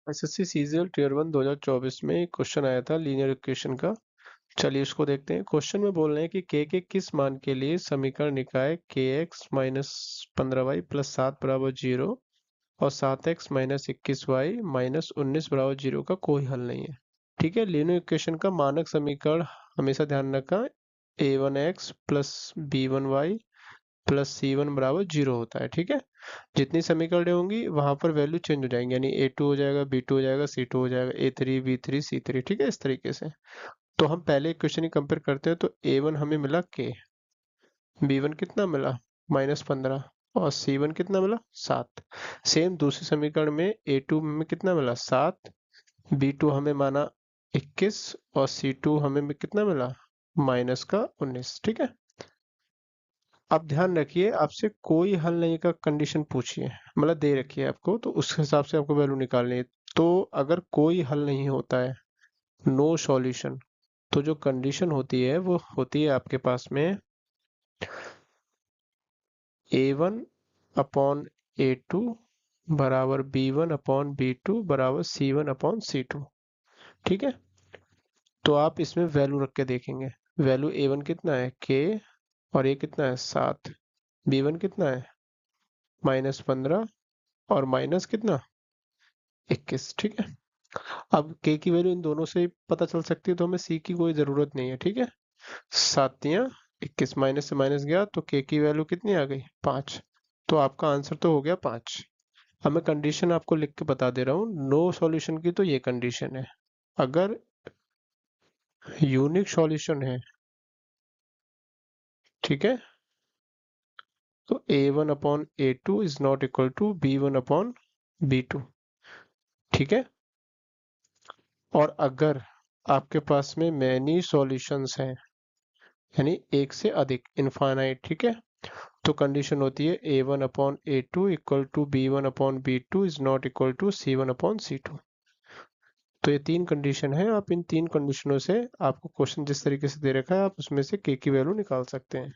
SSC CGL tier 1 2024 में एक question आया था लीनियर इक्वेशन का। चलिए उसको देखते हैं। क्वेश्चन में बोल रहे हैं कि के किस मान के लिए समीकरण निकाय के एक्स माइनस 15y प्लस 7 बराबर 0 और 7x माइनस 21y माइनस 19 बराबर 0 का कोई हल नहीं है। ठीक है, लीनियर इक्वेशन का मानक समीकरण हमेशा ध्यान रखा a1x plus b1y plus c1 बराबर 0 होता है। ठीक है, जितनी समीकरण होंगी वहां पर वैल्यू चेंज हो जाएंगे, यानी a2 हो जाएगा, b2 हो जाएगा, c2 हो जाएगा, a3 b3 c3। ठीक है, इस तरीके से। तो हम पहले इक्वेशन ही कंपेयर करते हैं। तो a1 हमें मिला k, b1 कितना मिला -15 और c1 कितना मिला 7। सेम दूसरी समीकरण में a2 में कितना मिला 7, b2 हमें माना 21 और c2 हमें कितना मिला -19। ठीक है, अब ध्यान रखिए आपसे कोई हल नहीं का कंडीशन पूछिए, मतलब दे रखी है आपको, तो उस हिसाब से आपको वैल्यू निकालनी है। तो अगर कोई हल नहीं होता है, नो सॉल्यूशन, तो जो कंडीशन होती है वो होती है आपके पास में a1 अपॉन a2 बराबर b1 अपॉन b2 बराबर c1 अपॉन c2। ठीक है, तो आप इसमें वैल्यू रख के देखेंगे। वैल्यू a1 कितना है k और ये कितना है 7, b1 कितना है -15 और माइनस कितना 21। ठीक है, अब k की वैल्यू इन दोनों से ही पता चल सकती है, तो हमें c की कोई जरूरत नहीं है। ठीक है, 7×21 माइनस से माइनस गया तो k की वैल्यू कितनी आ गई 5। तो आपका आंसर तो हो गया 5। अब मैं कंडीशन आपको लिख के बता दे रहा हूँ, नो सॉल्यूशन की तो ये कंडीशन है। अगर यूनिक सॉल्यूशन है, ठीक है, तो a1 upon a2 is not equal to b1 upon b2। ठीक है, और अगर आपके पास में मैनी सॉल्यूशंस हैं, यानी एक से अधिक, इनफाइनाइट, ठीक है, तो कंडीशन होती है a1 upon a2 equal to b1 upon b2 is not equal to c1 upon c2। तो ये तीन कंडीशन है। आप इन तीन कंडीशनों से, आपको क्वेश्चन जिस तरीके से दे रखा है, आप उसमें से k की वैल्यू निकाल सकते हैं।